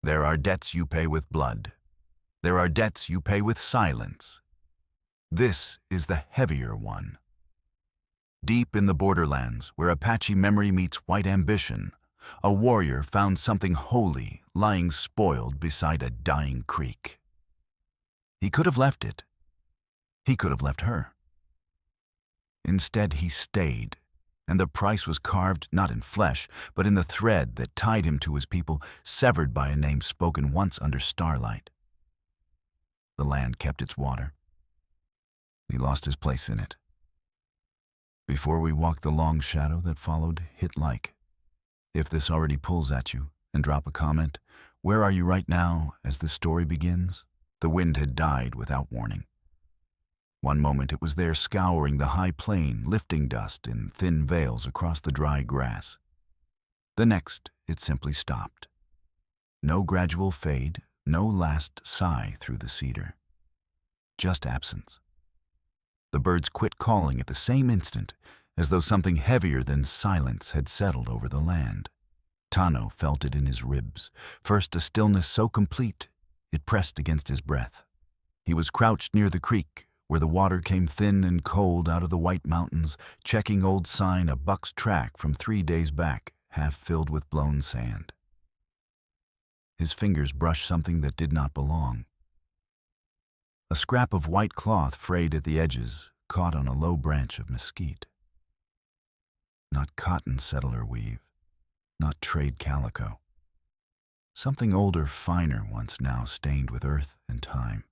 There are debts you pay with blood. There are debts you pay with silence. This is the heavier one. Deep in the borderlands, where Apache memory meets white ambition, a warrior found something holy lying spoiled beside a dying creek. He could have left it. He could have left her. Instead, he stayed, and the price was carved not in flesh, but in the thread that tied him to his people, severed by a name spoken once under starlight. The land kept its water. He lost his place in it. Before we walk the long shadow that followed, hit like. If this already pulls at you, and drop a comment. Where are you right now as the story begins? The wind had died without warning. One moment it was there scouring the high plain, lifting dust in thin veils across the dry grass. The next, it simply stopped. No gradual fade, no last sigh through the cedar. Just absence. The birds quit calling at the same instant, as though something heavier than silence had settled over the land. Tano felt it in his ribs, first a stillness so complete it pressed against his breath. He was crouched near the creek, where the water came thin and cold out of the white mountains, checking old sign a buck's track from 3 days back, half filled with blown sand. His fingers brushed something that did not belong. A scrap of white cloth frayed at the edges, caught on a low branch of mesquite. Not cotton settler weave, not trade calico. Something older, finer once now stained with earth and time.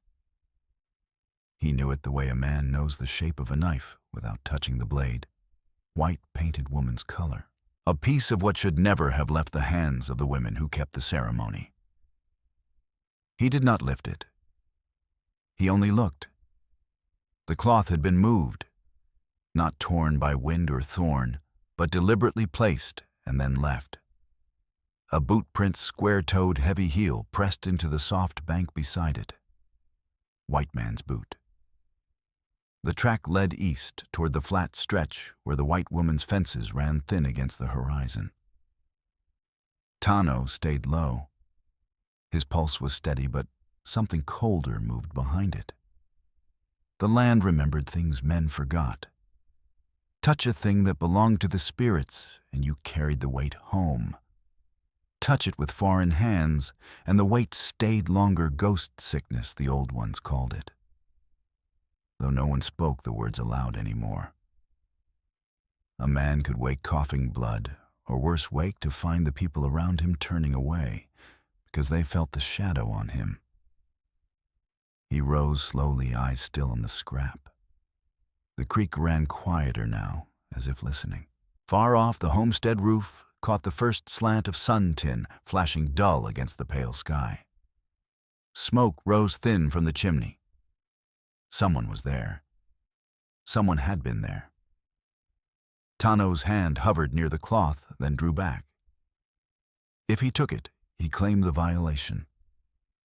He knew it the way a man knows the shape of a knife without touching the blade. White painted woman's color. A piece of what should never have left the hands of the women who kept the ceremony. He did not lift it. He only looked. The cloth had been moved, not torn by wind or thorn, but deliberately placed and then left. A boot print's square-toed heavy heel pressed into the soft bank beside it. White man's boot. The track led east toward the flat stretch where the white woman's fences ran thin against the horizon. Tano stayed low. His pulse was steady, but something colder moved behind it. The land remembered things men forgot. Touch a thing that belonged to the spirits, and you carried the weight home. Touch it with foreign hands, and the weight stayed longer. Ghost sickness, the old ones called it. Though no one spoke the words aloud anymore. A man could wake coughing blood, or worse wake to find the people around him turning away, because they felt the shadow on him. He rose slowly, eyes still on the scrap. The creek ran quieter now, as if listening. Far off, the homestead roof caught the first slant of sun tin flashing dull against the pale sky. Smoke rose thin from the chimney. Someone was there. Someone had been there. Tano's hand hovered near the cloth, then drew back. If he took it, he claimed the violation.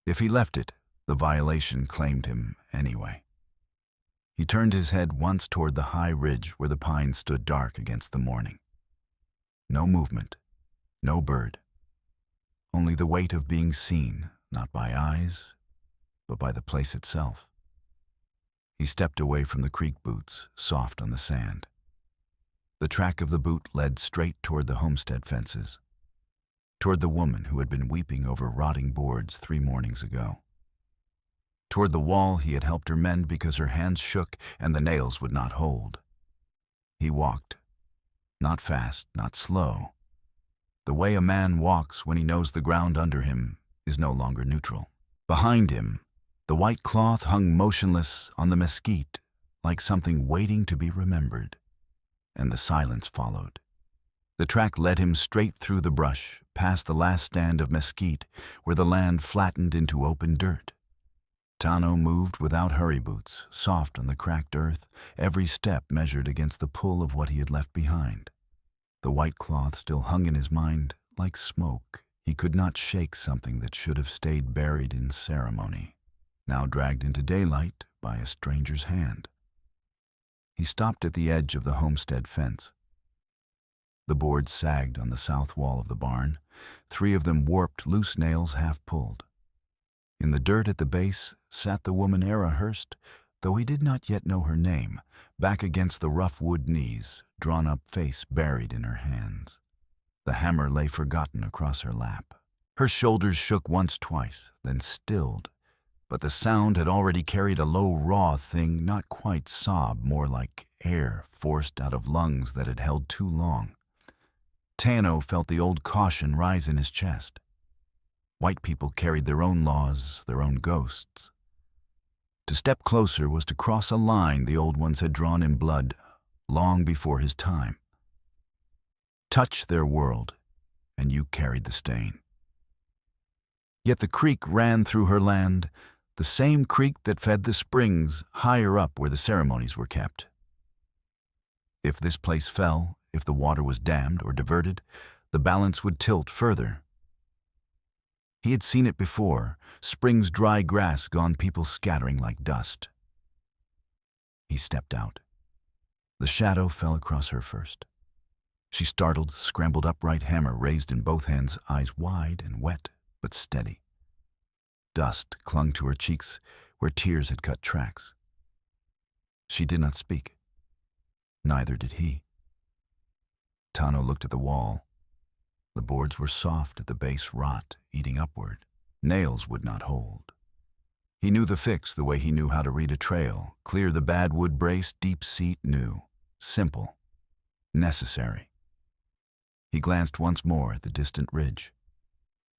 If he left it, the violation claimed him anyway. He turned his head once toward the high ridge where the pines stood dark against the morning. No movement, no bird. Only the weight of being seen, not by eyes, but by the place itself. He stepped away from the creek boots, soft on the sand. The track of the boot led straight toward the homestead fences, toward the woman who had been weeping over rotting boards 3 mornings ago. Toward the wall he had helped her mend because her hands shook and the nails would not hold. He walked, not fast, not slow. The way a man walks when he knows the ground under him is no longer neutral. Behind him, the white cloth hung motionless on the mesquite, like something waiting to be remembered, and the silence followed. The track led him straight through the brush, past the last stand of mesquite, where the land flattened into open dirt. Tano moved without hurry boots, soft on the cracked earth, every step measured against the pull of what he had left behind. The white cloth still hung in his mind like smoke. He could not shake something that should have stayed buried in ceremony, now dragged into daylight by a stranger's hand. He stopped at the edge of the homestead fence. The boards sagged on the south wall of the barn, 3 of them warped, loose nails half pulled. In the dirt at the base sat the woman Era Hurst, though he did not yet know her name, back against the rough wood knees, drawn-up face buried in her hands. The hammer lay forgotten across her lap. Her shoulders shook once, twice, then stilled, but the sound had already carried a low, raw thing, not quite sob, more like air forced out of lungs that had held too long. Tano felt the old caution rise in his chest. White people carried their own laws, their own ghosts. To step closer was to cross a line the old ones had drawn in blood long before his time. Touch their world, and you carried the stain. Yet the creek ran through her land, the same creek that fed the springs higher up where the ceremonies were kept. If this place fell, if the water was dammed or diverted, the balance would tilt further. He had seen it before, spring's dry grass gone people scattering like dust. He stepped out. The shadow fell across her first. She startled, scrambled upright, hammer raised in both hands, eyes wide and wet, but steady. Dust clung to her cheeks where tears had cut tracks. She did not speak. Neither did he. Tano looked at the wall. The boards were soft at the base, rot eating upward. Nails would not hold. He knew the fix the way he knew how to read a trail, clear the bad wood brace, deep seat new, simple, necessary. He glanced once more at the distant ridge.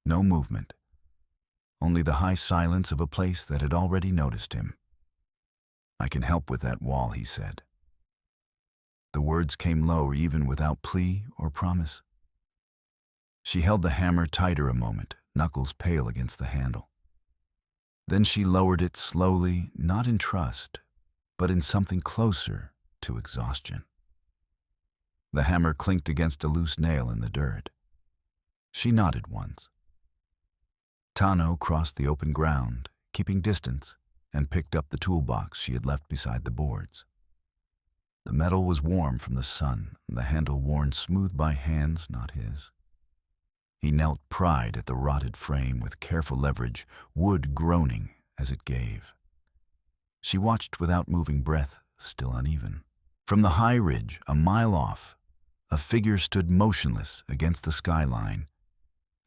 No movement, only the high silence of a place that had already noticed him. "I can help with that wall," he said. The words came low, even without plea or promise. She held the hammer tighter a moment, knuckles pale against the handle. Then she lowered it slowly, not in trust, but in something closer to exhaustion. The hammer clinked against a loose nail in the dirt. She nodded once. Tano crossed the open ground, keeping distance, and picked up the toolbox she had left beside the boards. The metal was warm from the sun, the handle worn smooth by hands not his. He knelt, pried at the rotted frame with careful leverage, wood groaning as it gave. She watched without moving, breath still uneven. From the high ridge, a mile off, a figure stood motionless against the skyline,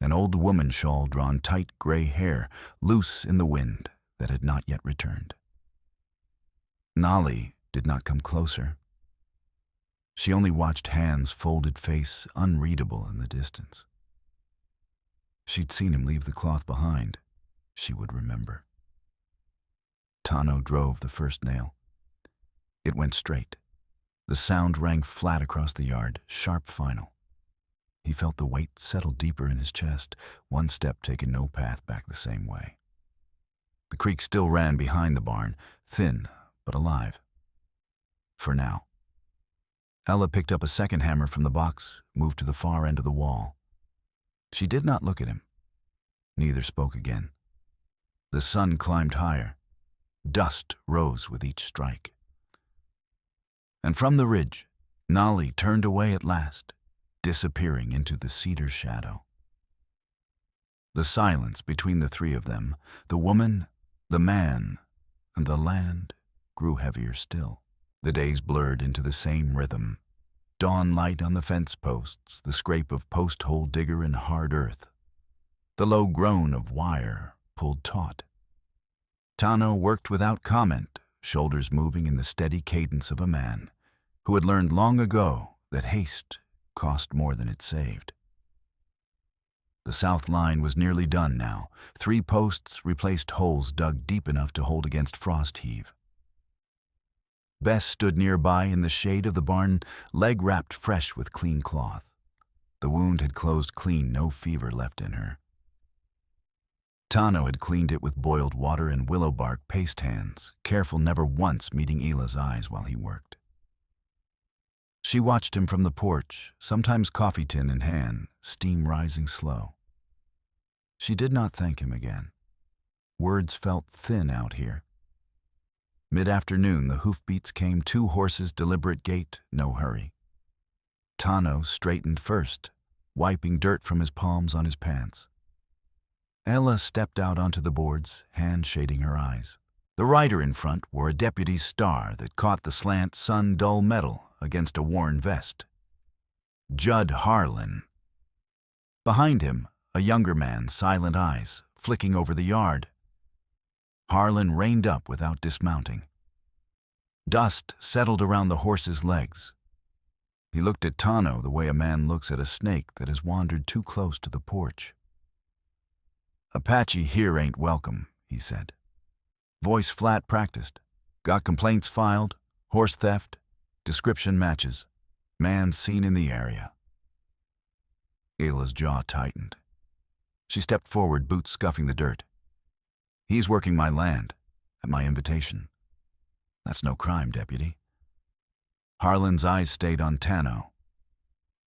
an old woman shawl drawn tight, gray hair loose in the wind that had not yet returned. Nali did not come closer. She only watched, hands, folded face unreadable in the distance. She'd seen him leave the cloth behind. She would remember. Tano drove the first nail. It went straight. The sound rang flat across the yard, sharp, final. He felt the weight settle deeper in his chest, one step taken no path back the same way. The creek still ran behind the barn, thin but alive. For now. Ella picked up a second hammer from the box, moved to the far end of the wall. She did not look at him. Neither spoke again. The sun climbed higher. Dust rose with each strike. And from the ridge, Nali turned away at last, disappearing into the cedar shadow. The silence between the 3 of them, the woman, the man, and the land, grew heavier still. The days blurred into the same rhythm. Dawn light on the fence posts, the scrape of post-hole digger in hard earth. The low groan of wire pulled taut. Tano worked without comment, shoulders moving in the steady cadence of a man who had learned long ago that haste cost more than it saved. The south line was nearly done now. 3 posts replaced holes dug deep enough to hold against frost heave. Bess stood nearby in the shade of the barn, leg wrapped fresh with clean cloth. The wound had closed clean, no fever left in her. Tano had cleaned it with boiled water and willow bark paste hands, careful never once meeting Ela's eyes while he worked. She watched him from the porch, sometimes coffee tin in hand, steam rising slow. She did not thank him again. Words felt thin out here. Mid-afternoon, the hoofbeats came, 2 horses, deliberate gait, no hurry. Tano straightened first, wiping dirt from his palms on his pants. Ella stepped out onto the boards, hand shading her eyes. The rider in front wore a deputy's star that caught the slant sun-dull metal against a worn vest. Judd Harlan. Behind him, a younger man, silent eyes, flicking over the yard. Harlan reined up without dismounting. Dust settled around the horse's legs. He looked at Tano the way a man looks at a snake that has wandered too close to the porch. "Apache here ain't welcome," he said. Voice flat, practiced. "Got complaints filed, horse theft, description matches, man seen in the area." Ayla's jaw tightened. She stepped forward, boots scuffing the dirt. "He's working my land, at my invitation." "That's no crime, deputy." Harlan's eyes stayed on Tano.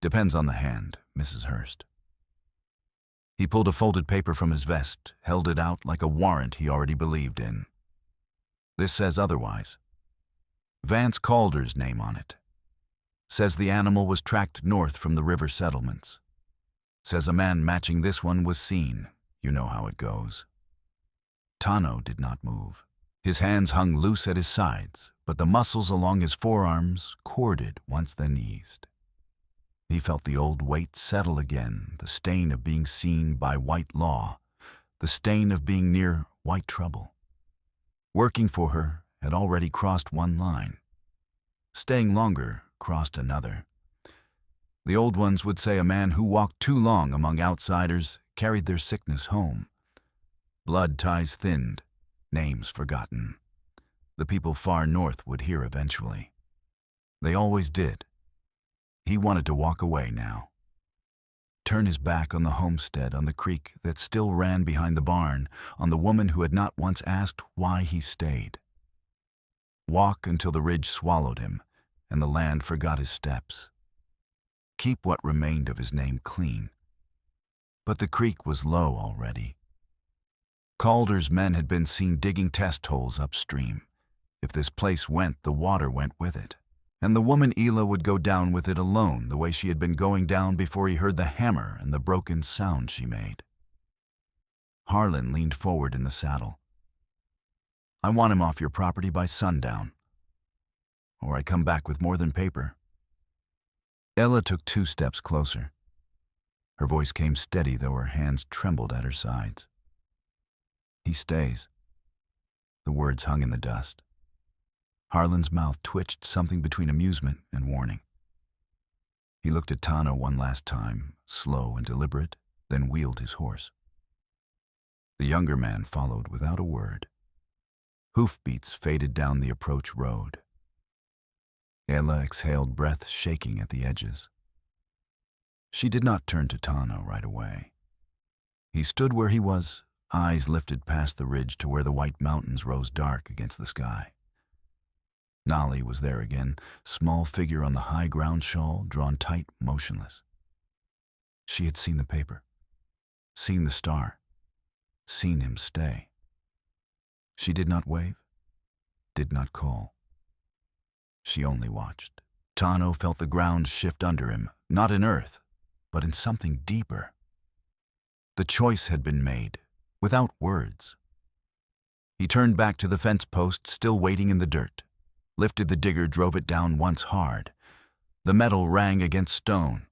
"Depends on the hand, Mrs. Hurst." He pulled a folded paper from his vest, held it out like a warrant he already believed in. "This says otherwise. Vance Calder's name on it. Says the animal was tracked north from the river settlements. Says a man matching this one was seen. You know how it goes." Tano did not move. His hands hung loose at his sides, but the muscles along his forearms corded once then eased. He felt the old weight settle again, the stain of being seen by white law, the stain of being near white trouble. Working for her had already crossed one line. Staying longer crossed another. The old ones would say a man who walked too long among outsiders carried their sickness home. Blood ties thinned, names forgotten. The people far north would hear eventually. They always did. He wanted to walk away now. Turn his back on the homestead, on the creek that still ran behind the barn, on the woman who had not once asked why he stayed. Walk until the ridge swallowed him and the land forgot his steps. Keep what remained of his name clean. But the creek was low already. Calder's men had been seen digging test holes upstream. If this place went, the water went with it. And the woman Ela would go down with it alone, the way she had been going down before he heard the hammer and the broken sound she made. Harlan leaned forward in the saddle. "I want him off your property by sundown, or I come back with more than paper." Ella took 2 steps closer. Her voice came steady, though her hands trembled at her sides. "He stays." The words hung in the dust. Harlan's mouth twitched, something between amusement and warning. He looked at Tano one last time, slow and deliberate, then wheeled his horse. The younger man followed without a word. Hoofbeats faded down the approach road. Ella exhaled, breath shaking at the edges. She did not turn to Tano right away. He stood where he was, eyes lifted past the ridge to where the white mountains rose dark against the sky. Nolly was there again, small figure on the high ground shawl, drawn tight, motionless. She had seen the paper, seen the star, seen him stay. She did not wave, did not call. She only watched. Tano felt the ground shift under him, not in earth, but in something deeper. The choice had been made, without words. He turned back to the fence post, still waiting in the dirt. Lifted the digger, drove it down once hard. The metal rang against stone.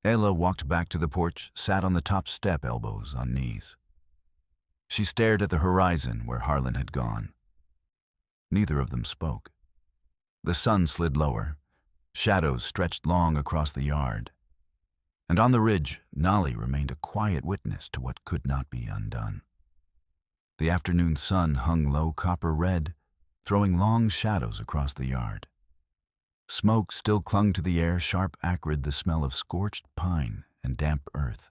Ella walked back to the porch, sat on the top step, elbows on knees. She stared at the horizon where Harlan had gone. Neither of them spoke. The sun slid lower. Shadows stretched long across the yard. And on the ridge, Nolly remained a quiet witness to what could not be undone. The afternoon sun hung low copper red, throwing long shadows across the yard. Smoke still clung to the air, sharp, acrid, the smell of scorched pine and damp earth,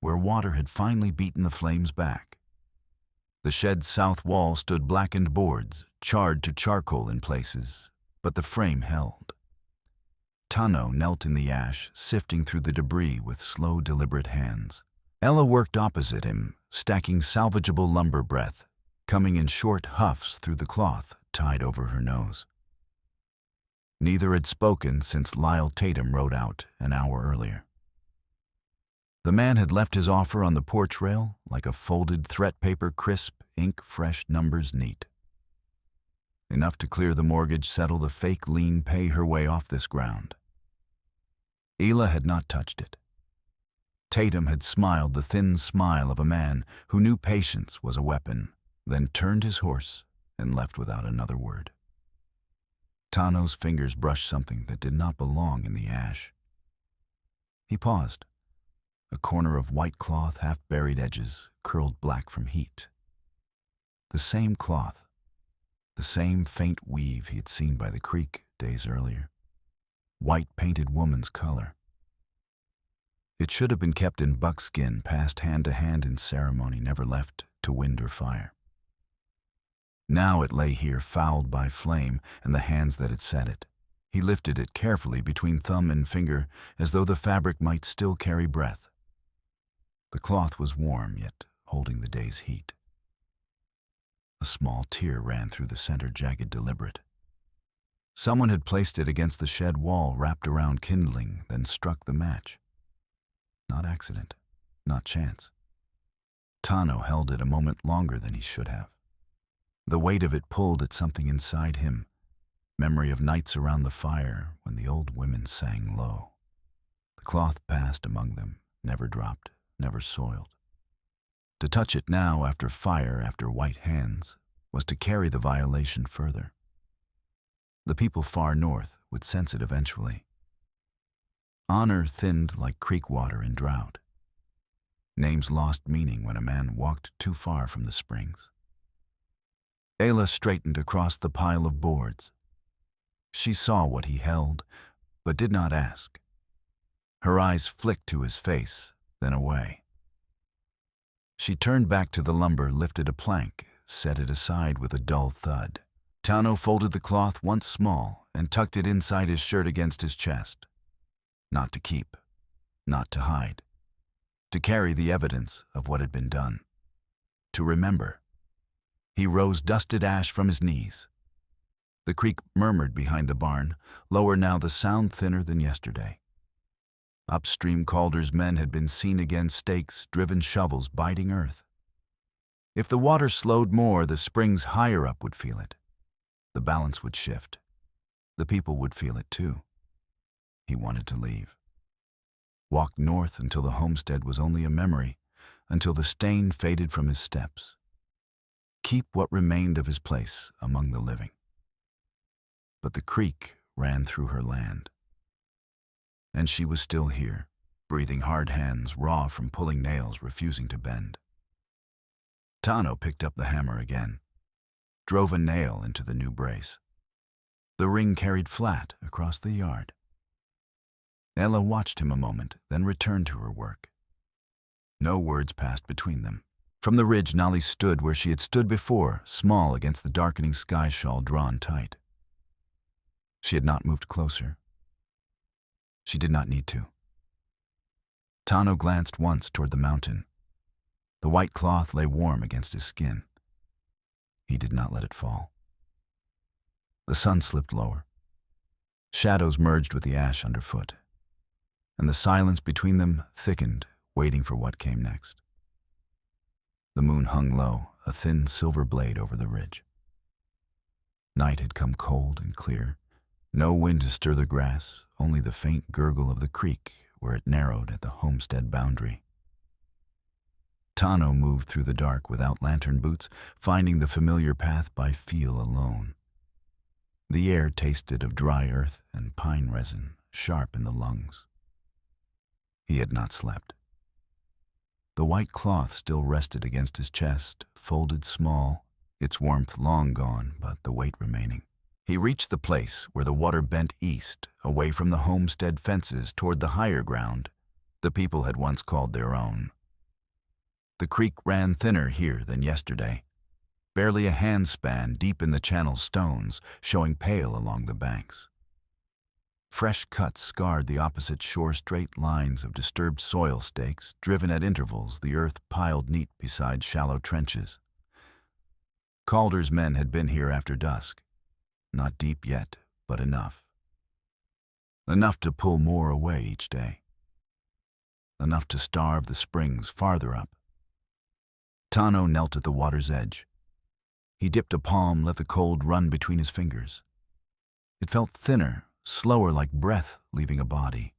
where water had finally beaten the flames back. The shed's south wall stood blackened boards, charred to charcoal in places, but the frame held. Tano knelt in the ash, sifting through the debris with slow, deliberate hands. Ella worked opposite him, stacking salvageable lumber breath, coming in short huffs through the cloth tied over her nose. Neither had spoken since Lyle Tatum rode out an hour earlier. The man had left his offer on the porch rail like a folded threat paper, crisp, ink-fresh, numbers neat. Enough to clear the mortgage, settle the fake lien, pay her way off this ground. Ela had not touched it. Tatum had smiled the thin smile of a man who knew patience was a weapon, then turned his horse and left without another word. Tano's fingers brushed something that did not belong in the ash. He paused. A corner of white cloth, half-buried edges, curled black from heat. The same cloth, the same faint weave he had seen by the creek days earlier. White painted woman's color. It should have been kept in buckskin, passed hand to hand in ceremony, never left to wind or fire. Now it lay here, fouled by flame and the hands that had set it. He lifted it carefully between thumb and finger, as though the fabric might still carry breath. The cloth was warm, yet holding the day's heat. A small tear ran through the center, jagged, deliberate. Someone had placed it against the shed wall, wrapped around kindling, then struck the match. Not accident, not chance. Tano held it a moment longer than he should have. The weight of it pulled at something inside him, memory of nights around the fire when the old women sang low. The cloth passed among them, never dropped, never soiled. To touch it now, after fire, after white hands, was to carry the violation further. The people far north would sense it eventually. Honor thinned like creek water in drought. Names lost meaning when a man walked too far from the springs. Ayla straightened across the pile of boards. She saw what he held, but did not ask. Her eyes flicked to his face, then away. She turned back to the lumber, lifted a plank, set it aside with a dull thud. Tano folded the cloth once small and tucked it inside his shirt against his chest. Not to keep, not to hide. To carry the evidence of what had been done. To remember. He rose dusted ash from his knees. The creek murmured behind the barn, lower now, the sound thinner than yesterday. Upstream, Calder's men had been seen again, stakes, driven shovels, biting earth. If the water slowed more, the springs higher up would feel it. The balance would shift. The people would feel it too. He wanted to leave. Walk north until the homestead was only a memory, until the stain faded from his steps. Keep what remained of his place among the living. But the creek ran through her land. And she was still here, breathing hard hands, raw from pulling nails, refusing to bend. Tano picked up the hammer again, drove a nail into the new brace. The ring carried flat across the yard. Ella watched him a moment, then returned to her work. No words passed between them. From the ridge, Nali stood where she had stood before, small against the darkening sky shawl drawn tight. She had not moved closer. She did not need to. Tano glanced once toward the mountain. The white cloth lay warm against his skin. He did not let it fall. The sun slipped lower. Shadows merged with the ash underfoot, and the silence between them thickened, waiting for what came next. The moon hung low, a thin silver blade over the ridge. Night had come cold and clear. No wind to stir the grass, only the faint gurgle of the creek where it narrowed at the homestead boundary. Tano moved through the dark without lantern boots, finding the familiar path by feel alone. The air tasted of dry earth and pine resin, sharp in the lungs. He had not slept. The white cloth still rested against his chest, folded small, its warmth long gone, but the weight remaining. He reached the place where the water bent east, away from the homestead fences toward the higher ground the people had once called their own. The creek ran thinner here than yesterday, barely a handspan deep in the channel stones, showing pale along the banks. Fresh cuts scarred the opposite shore, straight lines of disturbed soil stakes, driven at intervals, the earth piled neat beside shallow trenches. Calder's men had been here after dusk. Not deep yet, but enough. enough to pull more away each day, enough to starve the springs farther up. Tano knelt at the water's edge. He dipped a palm, let the cold run between his fingers. It felt thinner, slower, like breath leaving a body.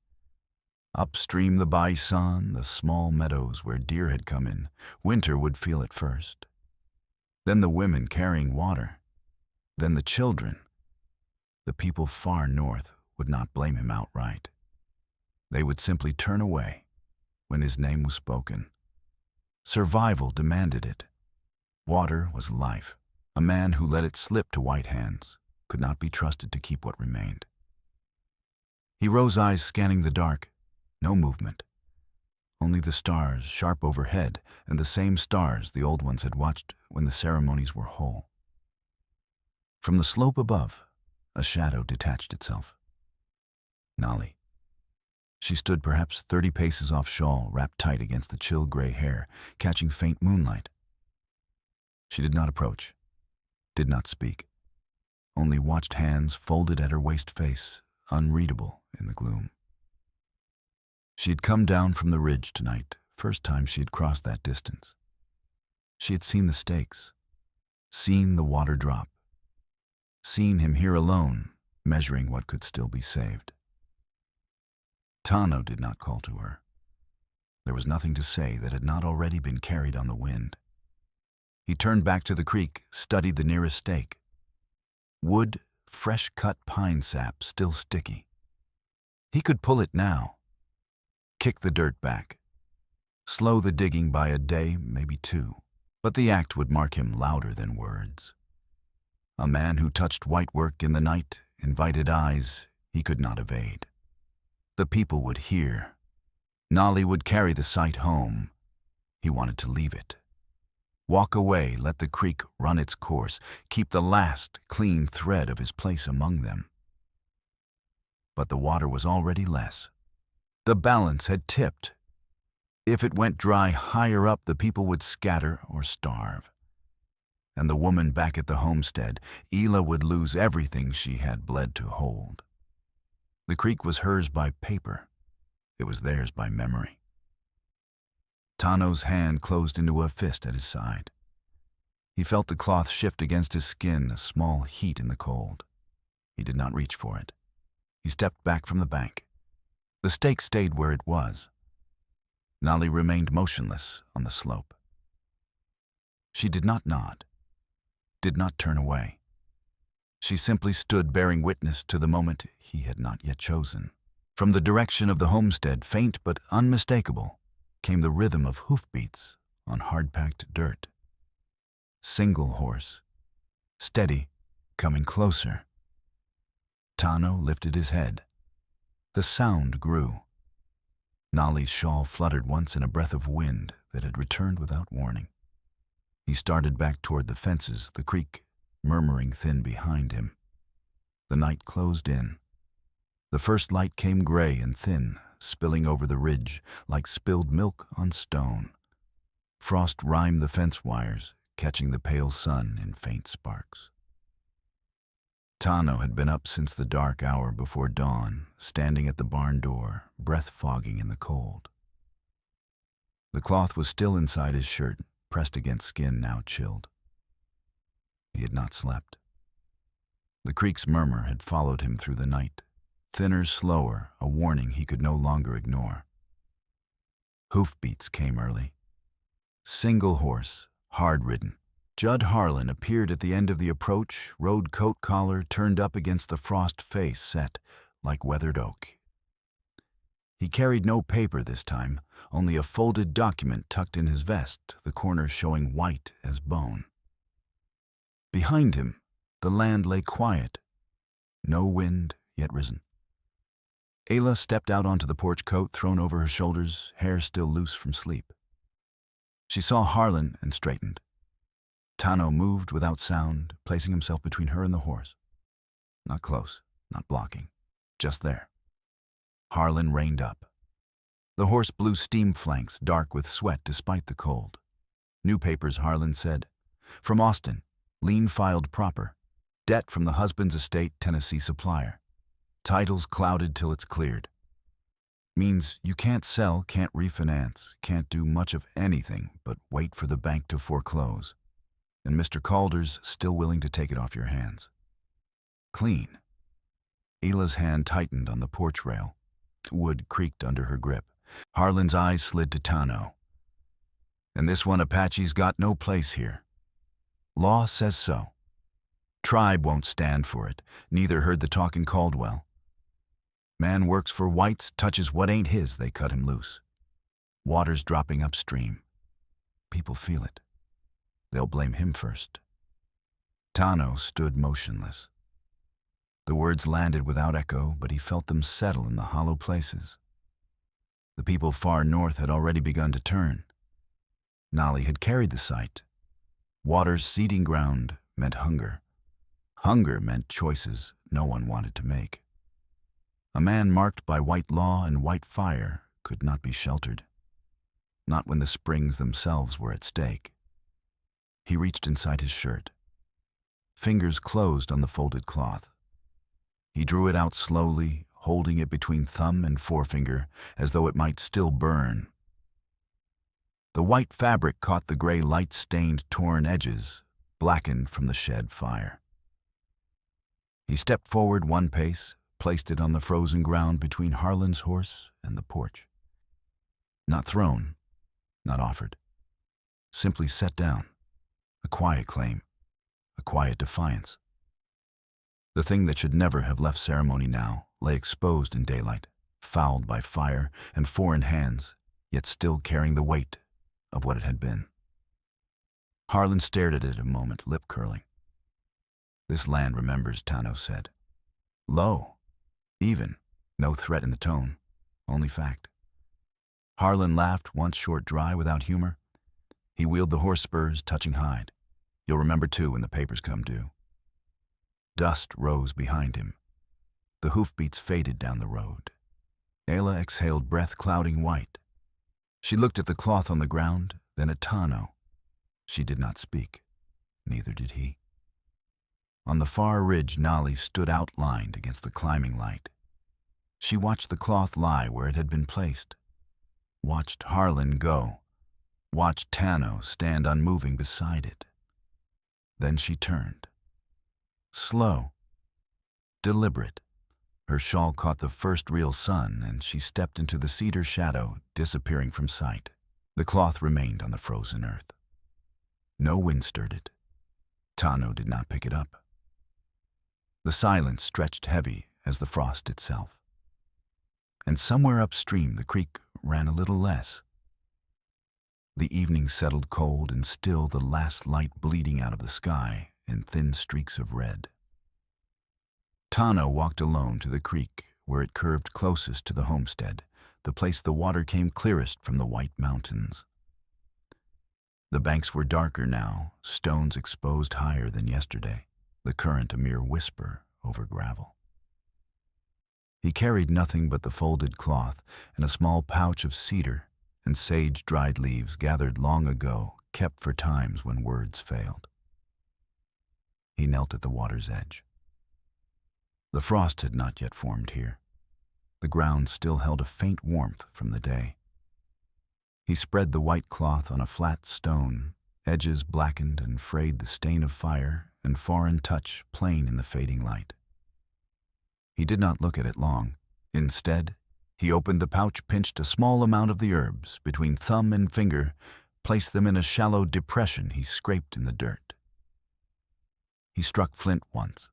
Upstream the bison, the small meadows where deer had come in, winter would feel it first. Then the women carrying water. Then the children. The people far north would not blame him outright. They would simply turn away when his name was spoken. Survival demanded it. Water was life. A man who let it slip to white hands could not be trusted to keep what remained. He rose, eyes scanning the dark. No movement. Only the stars sharp overhead, and the same stars the old ones had watched when the ceremonies were whole. From the slope above, a shadow detached itself. Nali. She stood perhaps 30 paces off, shawl wrapped tight against the chill gray hair, catching faint moonlight. She did not approach, did not speak, only watched, hands folded at her waist, face unreadable in the gloom. She had come down from the ridge tonight, first time she had crossed that distance. She had seen the stakes, seen the water drop, seen him here alone, measuring what could still be saved. Tano did not call to her. There was nothing to say that had not already been carried on the wind. He turned back to the creek, studied the nearest stake. Wood, fresh-cut pine sap, still sticky. He could pull it now. Kick the dirt back. Slow the digging by a day, maybe two. But the act would mark him louder than words. A man who touched white work in the night, invited eyes he could not evade. The people would hear. Nali would carry the sight home. He wanted to leave it. Walk away, let the creek run its course, keep the last clean thread of his place among them. But the water was already less. The balance had tipped. If it went dry higher up, the people would scatter or starve. And the woman back at the homestead, Ela, would lose everything she had bled to hold. The creek was hers by paper. It was theirs by memory. Tano's hand closed into a fist at his side. He felt the cloth shift against his skin, a small heat in the cold. He did not reach for it. He stepped back from the bank. The stake stayed where it was. Nali remained motionless on the slope. She did not nod, did not turn away. She simply stood, bearing witness to the moment he had not yet chosen. From the direction of the homestead, faint but unmistakable, came the rhythm of hoofbeats on hard-packed dirt. Single horse, steady, coming closer. Tano lifted his head. The sound grew. Nali's shawl fluttered once in a breath of wind that had returned without warning. He started back toward the fences, the creek murmuring thin behind him. The night closed in. The first light came gray and thin, spilling over the ridge like spilled milk on stone. Frost rimed the fence wires, catching the pale sun in faint sparks. Tano had been up since the dark hour before dawn, standing at the barn door, breath fogging in the cold. The cloth was still inside his shirt, pressed against skin now chilled. He had not slept. The creek's murmur had followed him through the night, thinner, slower, a warning he could no longer ignore. Hoofbeats came early. Single horse, hard-ridden. Judd Harlan appeared at the end of the approach, rode coat collar turned up against the frost face set like weathered oak. He carried no paper this time, only a folded document tucked in his vest, the corners showing white as bone. Behind him, the land lay quiet, no wind yet risen. Ayla stepped out onto the porch, coat thrown over her shoulders, hair still loose from sleep. She saw Harlan and straightened. Tano moved without sound, placing himself between her and the horse. Not close, not blocking, just there. Harlan reined up. The horse blew steam flanks, dark with sweat despite the cold. New papers, Harlan said. From Austin, lien filed proper. Debt from the husband's estate, Tennessee supplier. Title's clouded till it's cleared. Means you can't sell, can't refinance, can't do much of anything but wait for the bank to foreclose. And Mr. Calder's still willing to take it off your hands. Clean. Hila's hand tightened on the porch rail. Wood creaked under her grip. Harlan's eyes slid to Tano. And this one Apache's got no place here. Law says so. Tribe won't stand for it. Neither heard the talk in Caldwell. Man works for whites, touches what ain't his, they cut him loose. Water's dropping upstream. People feel it. They'll blame him first. Tano stood motionless. The words landed without echo, but he felt them settle in the hollow places. The people far north had already begun to turn. Nolly had carried the sight. Water's seeding ground meant hunger. Hunger meant choices no one wanted to make. A man marked by white law and white fire could not be sheltered. Not when the springs themselves were at stake. He reached inside his shirt. Fingers closed on the folded cloth. He drew it out slowly, holding it between thumb and forefinger as though it might still burn. The white fabric caught the gray light-stained torn edges, blackened from the shed fire. He stepped forward one pace, placed it on the frozen ground between Harlan's horse and the porch. Not thrown, not offered. Simply set down. A quiet claim, a quiet defiance. The thing that should never have left ceremony now lay exposed in daylight, fouled by fire and foreign hands, yet still carrying the weight of what it had been. Harlan stared at it a moment, lip curling. This land remembers, Tano said. Low. Even, no threat in the tone, only fact. Harlan laughed, once short dry, without humor. He wheeled the horse spurs, touching hide. You'll remember too when the papers come due. Dust rose behind him. The hoofbeats faded down the road. Ayla exhaled breath clouding white. She looked at the cloth on the ground, then at Tano. She did not speak. Neither did he. On the far ridge, Nolly stood outlined against the climbing light. She watched the cloth lie where it had been placed. Watched Harlan go. Watched Tano stand unmoving beside it. Then she turned. Slow. Deliberate. Her shawl caught the first real sun, and she stepped into the cedar shadow, disappearing from sight. The cloth remained on the frozen earth. No wind stirred it. Tano did not pick it up. The silence stretched heavy as the frost itself. And somewhere upstream the creek ran a little less. The evening settled cold and still, the last light bleeding out of the sky in thin streaks of red. Tano walked alone to the creek where it curved closest to the homestead, the place the water came clearest from the white mountains. The banks were darker now, stones exposed higher than yesterday, the current a mere whisper over gravel. He carried nothing but the folded cloth and a small pouch of cedar and sage-dried leaves gathered long ago, kept for times when words failed. He knelt at the water's edge. The frost had not yet formed here. The ground still held a faint warmth from the day. He spread the white cloth on a flat stone, edges blackened and frayed the stain of fire and foreign touch plain in the fading light. He did not look at it long. Instead, he opened the pouch, pinched a small amount of the herbs between thumb and finger, placed them in a shallow depression he scraped in the dirt. He struck flint once.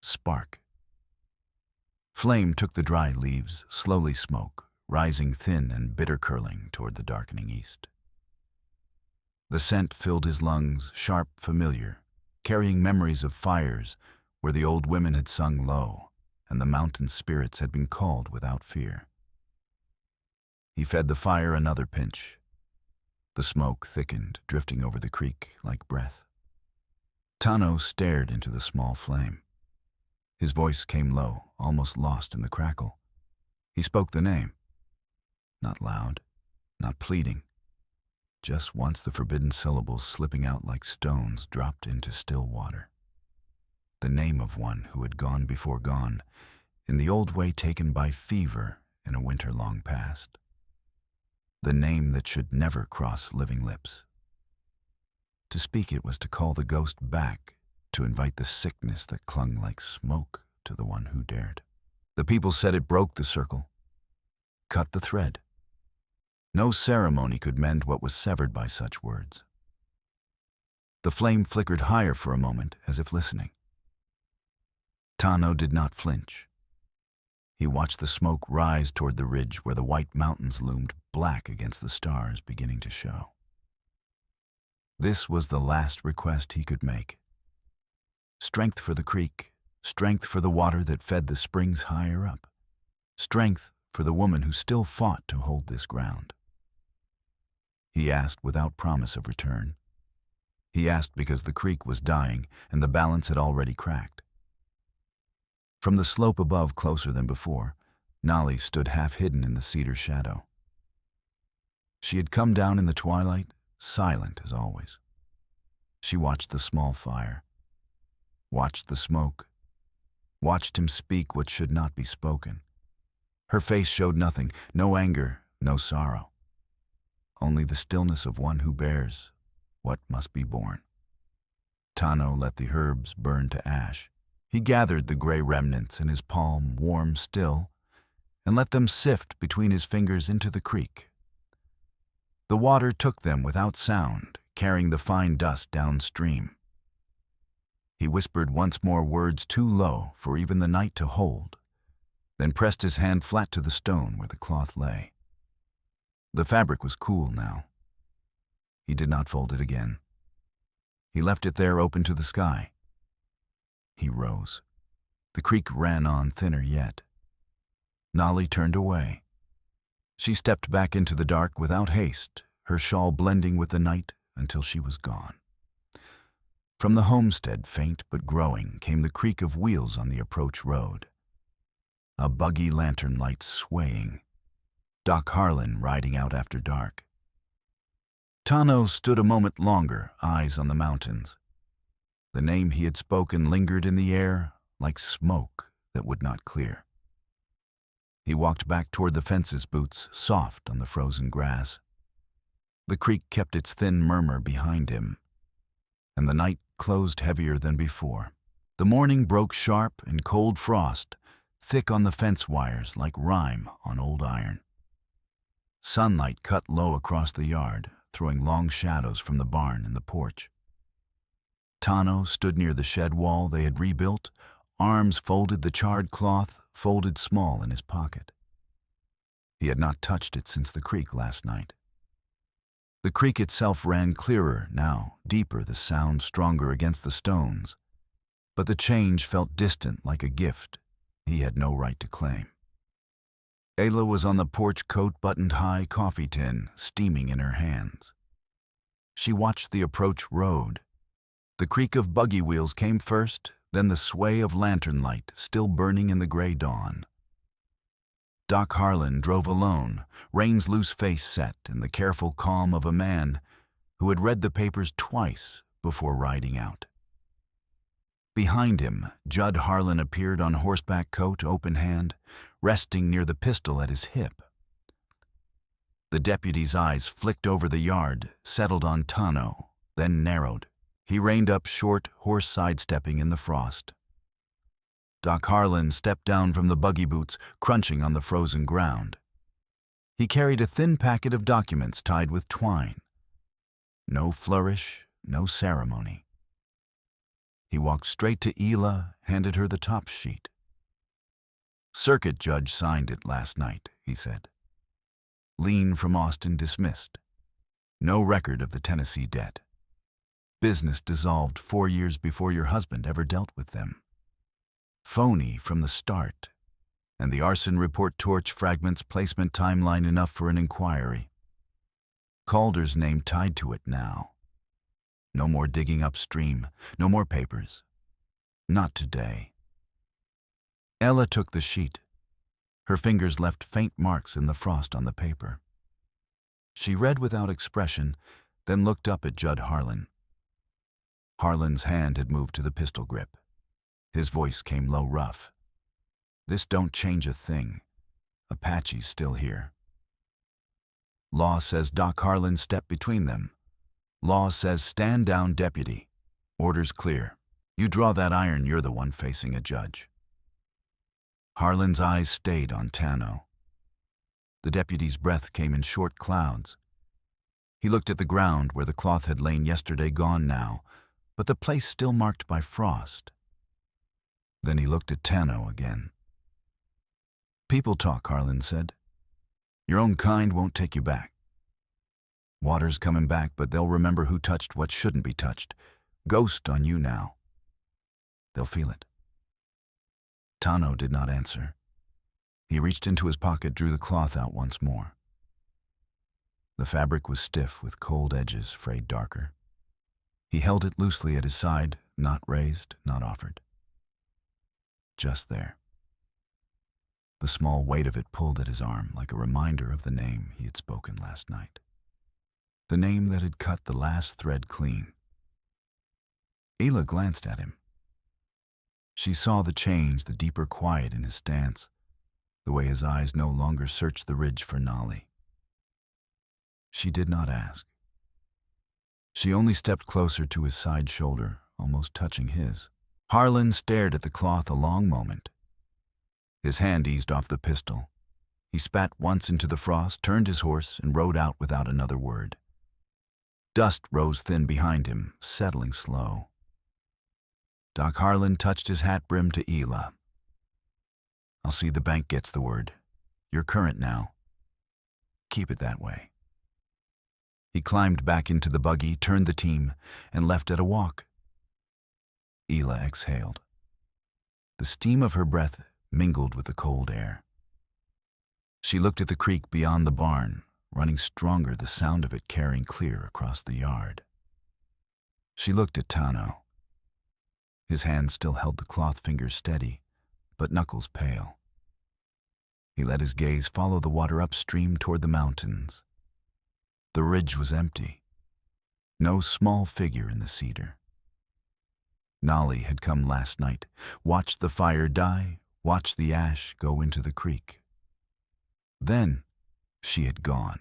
Spark. Flame took the dry leaves, slowly smoke, rising thin and bitter curling toward the darkening east. The scent filled his lungs, sharp, familiar, carrying memories of fires where the old women had sung low and the mountain spirits had been called without fear. He fed the fire another pinch. The smoke thickened, drifting over the creek like breath. Tano stared into the small flame. His voice came low, almost lost in the crackle. He spoke the name. Not loud, not pleading. Just once the forbidden syllables slipping out like stones dropped into still water. the name of one who had gone before gone, in the old way taken by fever in a winter long past. The name that should never cross living lips. To speak it was to call the ghost back, to invite the sickness that clung like smoke to the one who dared. The people said it broke the circle, cut the thread. No ceremony could mend what was severed by such words. The flame flickered higher for a moment, as if listening. Tano did not flinch. He watched the smoke rise toward the ridge where the white mountains loomed black against the stars beginning to show. This was the last request he could make. Strength for the creek, strength for the water that fed the springs higher up, strength for the woman who still fought to hold this ground. He asked without promise of return. He asked because the creek was dying and the balance had already cracked. From the slope above, closer than before, Nali stood half hidden in the cedar shadow. She had come down in the twilight, silent as always. She watched the small fire, watched the smoke, watched him speak what should not be spoken. Her face showed nothing, no anger, no sorrow. Only the stillness of one who bears what must be borne. Tano let the herbs burn to ash. He gathered the gray remnants in his palm, warm still, and let them sift between his fingers into the creek. The water took them without sound, carrying the fine dust downstream. He whispered once more words too low for even the night to hold, then pressed his hand flat to the stone where the cloth lay. The fabric was cool now. He did not fold it again. He left it there open to the sky. He rose. The creek ran on thinner yet. Nali turned away. She stepped back into the dark without haste, her shawl blending with the night until she was gone. From the homestead, faint but growing, came the creak of wheels on the approach road. A buggy lantern light swaying. Doc Harlan riding out after dark. Tano stood a moment longer, eyes on the mountains. The name he had spoken lingered in the air like smoke that would not clear. He walked back toward the fence's boots, soft on the frozen grass. The creek kept its thin murmur behind him, and the night closed heavier than before. The morning broke sharp in cold frost, thick on the fence wires like rime on old iron. Sunlight cut low across the yard, throwing long shadows from the barn and the porch. Tano stood near the shed wall they had rebuilt, arms folded, the charred cloth folded small in his pocket. He had not touched it since the creek last night. The creek itself ran clearer now, deeper, the sound stronger against the stones. But the change felt distant, like a gift he had no right to claim. Ayla was on the porch, coat buttoned high, coffee tin steaming in her hands. She watched the approach road. The creak of buggy wheels came first, then the sway of lantern light still burning in the gray dawn. Doc Harlan drove alone, Rain's loose face set in the careful calm of a man who had read the papers twice before riding out. Behind him, Judd Harlan appeared on horseback, coat open hand, resting near the pistol at his hip. The deputy's eyes flicked over the yard, settled on Tano, then narrowed. He reined up short, horse sidestepping in the frost. Doc Harlan stepped down from the buggy boots, crunching on the frozen ground. He carried a thin packet of documents tied with twine. No flourish, no ceremony. He walked straight to Ayla, handed her the top sheet. Circuit judge signed it last night, he said. Lien from Austin dismissed. No record of the Tennessee debt. Business dissolved 4 years before your husband ever dealt with them. Phony from the start, and the arson report torch fragments placement timeline enough for an inquiry. Calder's name tied to it now. No more digging upstream, no more papers. Not today. Ella took the sheet. Her fingers left faint marks in the frost on the paper. She read without expression, then looked up at Judd Harlan. Harlan's hand had moved to the pistol grip. His voice came low, rough. "This don't change a thing. Apache's still here." Law says Doc Harlan stepped between them. Law says stand down, deputy. Orders clear. You draw that iron, you're the one facing a judge. Harlan's eyes stayed on Tano. The deputy's breath came in short clouds. He looked at the ground where the cloth had lain yesterday, gone now, but the place still marked by frost. Then he looked at Tano again. "People talk," Harlan said. "Your own kind won't take you back. Water's coming back, but they'll remember who touched what shouldn't be touched. Ghost on you now. They'll feel it." Tano did not answer. He reached into his pocket, drew the cloth out once more. The fabric was stiff with cold edges frayed darker. He held it loosely at his side, not raised, not offered. Just there. The small weight of it pulled at his arm like a reminder of the name he had spoken last night. The name that had cut the last thread clean. Hila glanced at him. She saw the change, the deeper quiet in his stance, the way his eyes no longer searched the ridge for Nolly. She did not ask. She only stepped closer to his side shoulder, almost touching his. Harlan stared at the cloth a long moment. His hand eased off the pistol. He spat once into the frost, turned his horse, and rode out without another word. Dust rose thin behind him, settling slow. Doc Harlan touched his hat brim to Hila. "I'll see the bank gets the word. You're current now. Keep it that way." He climbed back into the buggy, turned the team, and left at a walk. Hila exhaled. The steam of her breath mingled with the cold air. She looked at the creek beyond the barn, running stronger, the sound of it carrying clear across the yard. She looked at Tano. His hand still held the cloth fingers steady, but knuckles pale. He let his gaze follow the water upstream toward the mountains. The ridge was empty. No small figure in the cedar. Nolly had come last night, watched the fire die, watched the ash go into the creek. Then she had gone.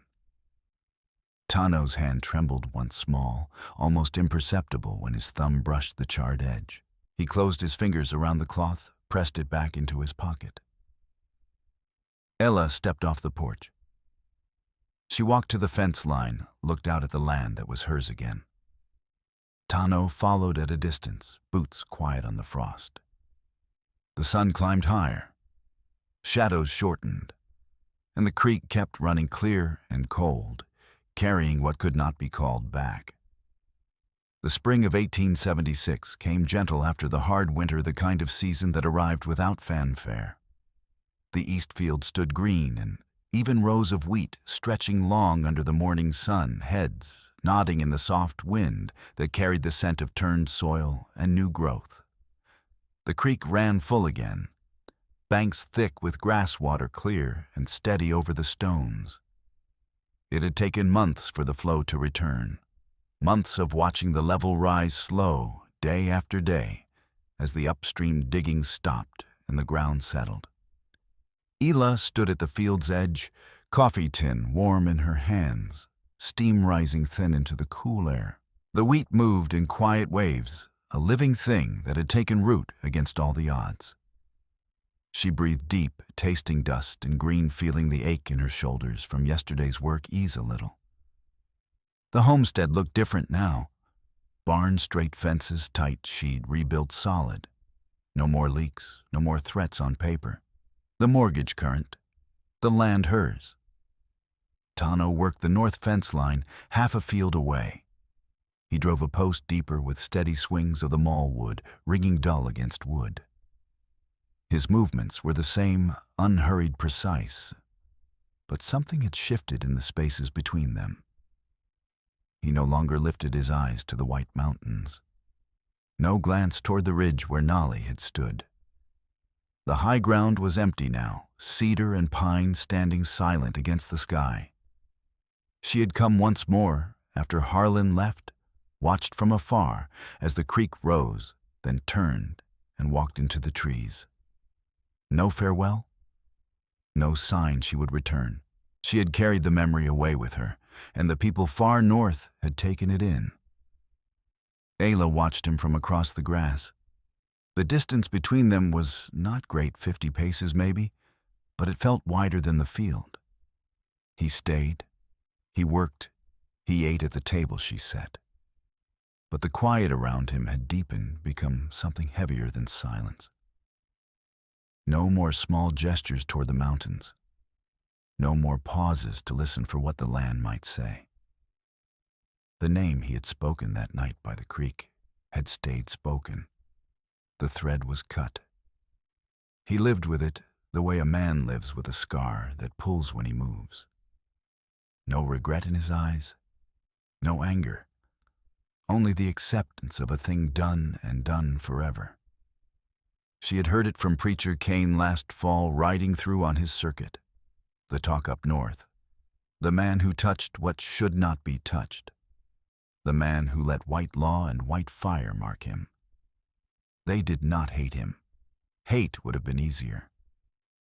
Tano's hand trembled once small, almost imperceptible when his thumb brushed the charred edge. He closed his fingers around the cloth, pressed it back into his pocket. Ella stepped off the porch. She walked to the fence line, looked out at the land that was hers again. Tano followed at a distance, boots quiet on the frost. The sun climbed higher. Shadows shortened, and the creek kept running clear and cold, carrying what could not be called back. The spring of 1876 came gentle after the hard winter, the kind of season that arrived without fanfare. The east field stood green, and even rows of wheat stretching long under the morning sun, heads nodding in the soft wind that carried the scent of turned soil and new growth. The creek ran full again, banks thick with grass water clear and steady over the stones. It had taken months for the flow to return, months of watching the level rise slow, day after day, as the upstream digging stopped and the ground settled. Hila stood at the field's edge, coffee tin warm in her hands, steam rising thin into the cool air. The wheat moved in quiet waves, a living thing that had taken root against all the odds. She breathed deep, tasting dust and green, feeling the ache in her shoulders from yesterday's work ease a little. The homestead looked different now. Barn straight fences tight, she'd rebuilt solid. No more leaks, no more threats on paper. The mortgage current, the land hers. Tano worked the north fence line half a field away. He drove a post deeper with steady swings of the maul wood, ringing dull against wood. His movements were the same, unhurried, precise, but something had shifted in the spaces between them. He no longer lifted his eyes to the white mountains. No glance toward the ridge where Nolly had stood. The high ground was empty now, cedar and pine standing silent against the sky. She had come once more after Harlan left, watched from afar as the creek rose, then turned and walked into the trees. No farewell? No sign she would return. She had carried the memory away with her, and the people far north had taken it in. Ayla watched him from across the grass. The distance between them was not great, 50 paces maybe, but it felt wider than the field. He stayed, he worked, he ate at the table she set. But the quiet around him had deepened, become something heavier than silence. No more small gestures toward the mountains. No more pauses to listen for what the land might say. The name he had spoken that night by the creek had stayed spoken. The thread was cut. He lived with it the way a man lives with a scar that pulls when he moves. No regret in his eyes, no anger, only the acceptance of a thing done and done forever. She had heard it from Preacher Cain last fall riding through on his circuit. The talk up north. The man who touched what should not be touched. The man who let white law and white fire mark him. They did not hate him. Hate would have been easier.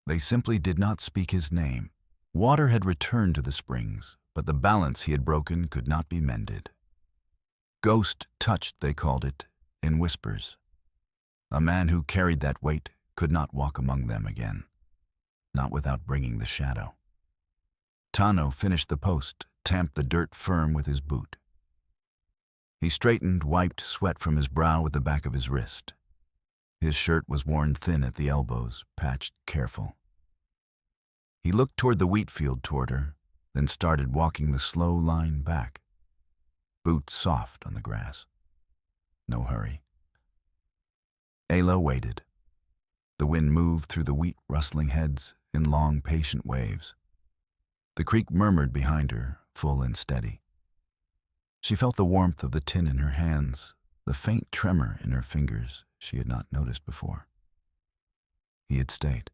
They simply did not speak his name. Water had returned to the springs, but the balance he had broken could not be mended. Ghost touched, they called it, in whispers. A man who carried that weight could not walk among them again, not without bringing the shadow. Tano finished the post, tamped the dirt firm with his boot. He straightened, wiped sweat from his brow with the back of his wrist. His shirt was worn thin at the elbows, patched careful. He looked toward the wheat field toward her, then started walking the slow line back. Boots soft on the grass. No hurry. Ayla waited. The wind moved through the wheat rustling heads in long, patient waves. The creek murmured behind her, full and steady. She felt the warmth of the tin in her hands, the faint tremor in her fingers she had not noticed before. He had stayed.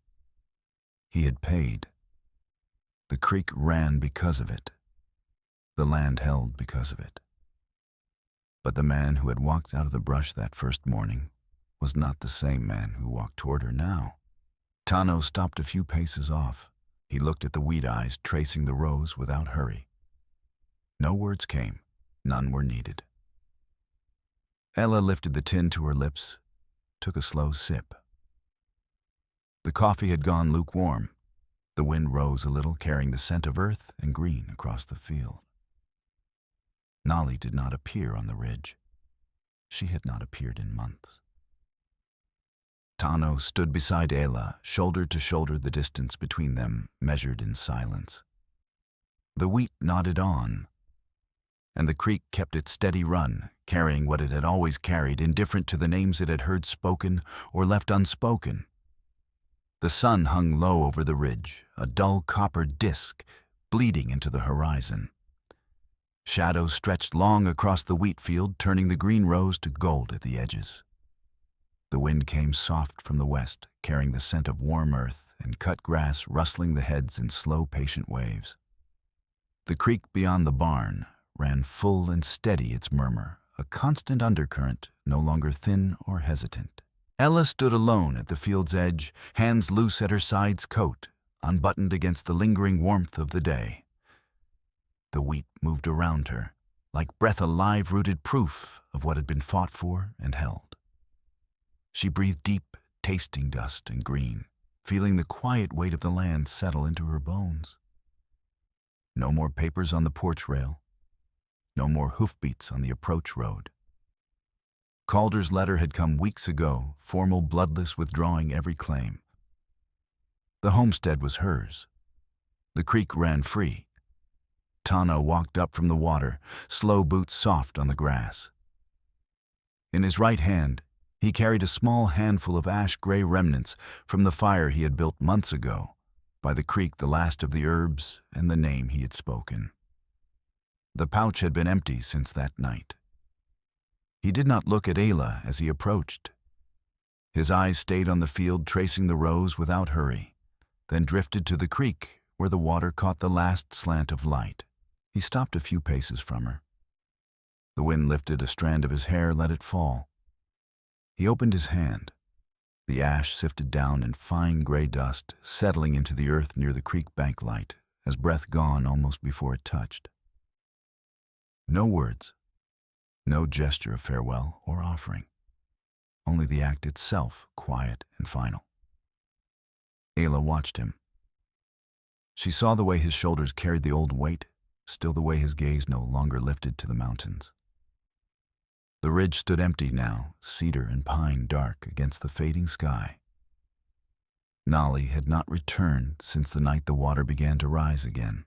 He had paid. The creek ran because of it. The land held because of it. But the man who had walked out of the brush that first morning was not the same man who walked toward her now. Tano stopped a few paces off. He looked at the wheat eyes tracing the rows without hurry. No words came. None were needed. Ella lifted the tin to her lips, took a slow sip. The coffee had gone lukewarm. The wind rose a little, carrying the scent of earth and green across the field. Nolly did not appear on the ridge. She had not appeared in months. Tano stood beside Ayla, shoulder to shoulder, the distance between them measured in silence. The wheat nodded on, and the creek kept its steady run, carrying what it had always carried, indifferent to the names it had heard spoken or left unspoken. The sun hung low over the ridge, a dull copper disk bleeding into the horizon. Shadows stretched long across the wheat field, turning the green rows to gold at the edges. The wind came soft from the west, carrying the scent of warm earth and cut grass, rustling the heads in slow, patient waves. The creek beyond the barn ran full and steady, its murmur, a constant undercurrent, no longer thin or hesitant. Ella stood alone at the field's edge, hands loose at her side's coat, unbuttoned against the lingering warmth of the day. The wheat moved around her, like breath, alive, rooted proof of what had been fought for and held. She breathed deep, tasting dust and green, feeling the quiet weight of the land settle into her bones. No more papers on the porch rail. No more hoofbeats on the approach road. Calder's letter had come weeks ago, formal, bloodless, withdrawing every claim. The homestead was hers. The creek ran free. Tano walked up from the water, slow boots soft on the grass. In his right hand, he carried a small handful of ash-gray remnants from the fire he had built months ago, by the creek, the last of the herbs and the name he had spoken. The pouch had been empty since that night. He did not look at Ayla as he approached. His eyes stayed on the field, tracing the rows without hurry, then drifted to the creek where the water caught the last slant of light. He stopped a few paces from her. The wind lifted a strand of his hair, let it fall. He opened his hand. The ash sifted down in fine gray dust, settling into the earth near the creek bank light, as breath gone almost before it touched. No words, no gesture of farewell or offering, only the act itself, quiet and final. Ayla watched him. She saw the way his shoulders carried the old weight, still the way his gaze no longer lifted to the mountains. The ridge stood empty now, cedar and pine dark against the fading sky. Nolly had not returned since the night the water began to rise again.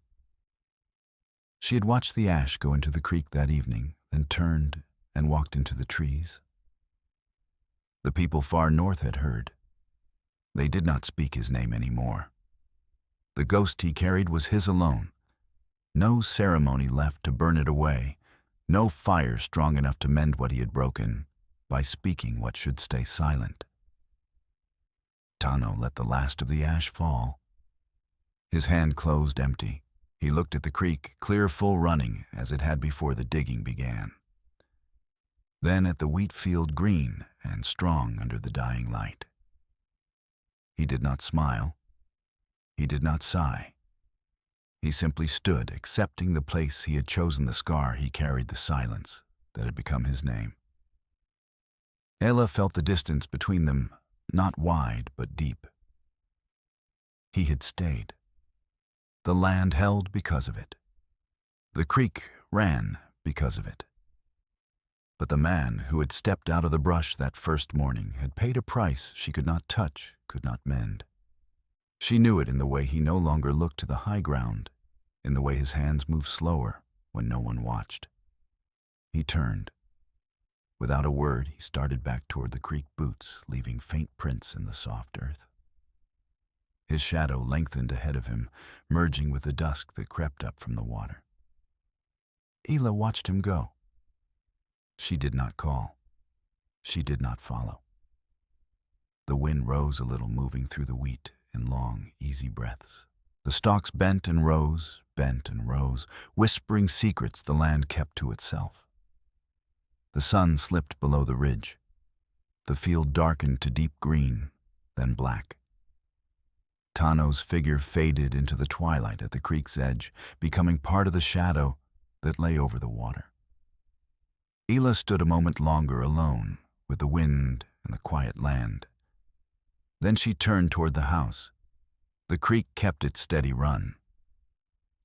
She had watched the ash go into the creek that evening, then turned and walked into the trees. The people far north had heard. They did not speak his name anymore. The ghost he carried was his alone. No ceremony left to burn it away, no fire strong enough to mend what he had broken by speaking what should stay silent. Tano let the last of the ash fall. His hand closed empty. He looked at the creek, clear full running as it had before the digging began. Then at the wheat field green and strong under the dying light. He did not smile. He did not sigh. He simply stood, accepting the place he had chosen, the scar he carried, the silence that had become his name. Ayla felt the distance between them, not wide but deep. He had stayed. The land held because of it. The creek ran because of it. But the man who had stepped out of the brush that first morning had paid a price she could not touch, could not mend. She knew it in the way he no longer looked to the high ground, in the way his hands moved slower when no one watched. He turned. Without a word, he started back toward the creek boots, leaving faint prints in the soft earth. His shadow lengthened ahead of him, merging with the dusk that crept up from the water. Ayla watched him go. She did not call. She did not follow. The wind rose a little, moving through the wheat in long, easy breaths. The stalks bent and rose, whispering secrets the land kept to itself. The sun slipped below the ridge. The field darkened to deep green, then black. Tano's figure faded into the twilight at the creek's edge, becoming part of the shadow that lay over the water. Ayla stood a moment longer alone, with the wind and the quiet land. Then she turned toward the house. The creek kept its steady run.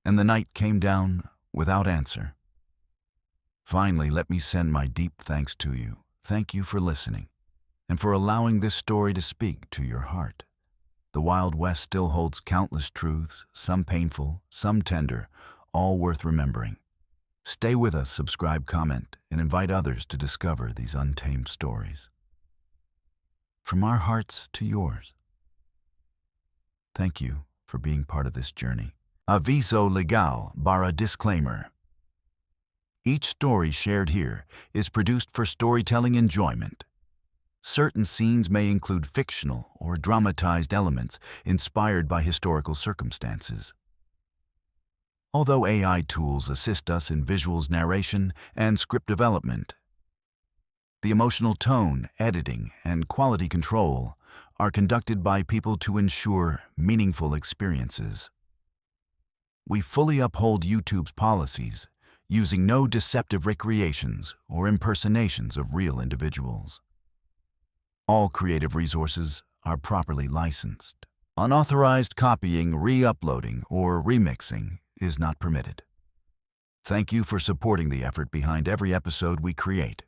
And the night came down without answer. Finally, let me send my deep thanks to you. Thank you for listening, and for allowing this story to speak to your heart. The Wild West still holds countless truths, some painful, some tender, all worth remembering. Stay with us, subscribe, comment, and invite others to discover these untamed stories. From our hearts to yours. Thank you for being part of this journey. Aviso legal barra disclaimer. Each story shared here is produced for storytelling enjoyment. Certain scenes may include fictional or dramatized elements inspired by historical circumstances. Although AI tools assist us in visuals narration and script development, the emotional tone, editing, and quality control are conducted by people to ensure meaningful experiences. We fully uphold YouTube's policies, using no deceptive recreations or impersonations of real individuals. All creative resources are properly licensed. Unauthorized copying, re-uploading, or remixing is not permitted. Thank you for supporting the effort behind every episode we create.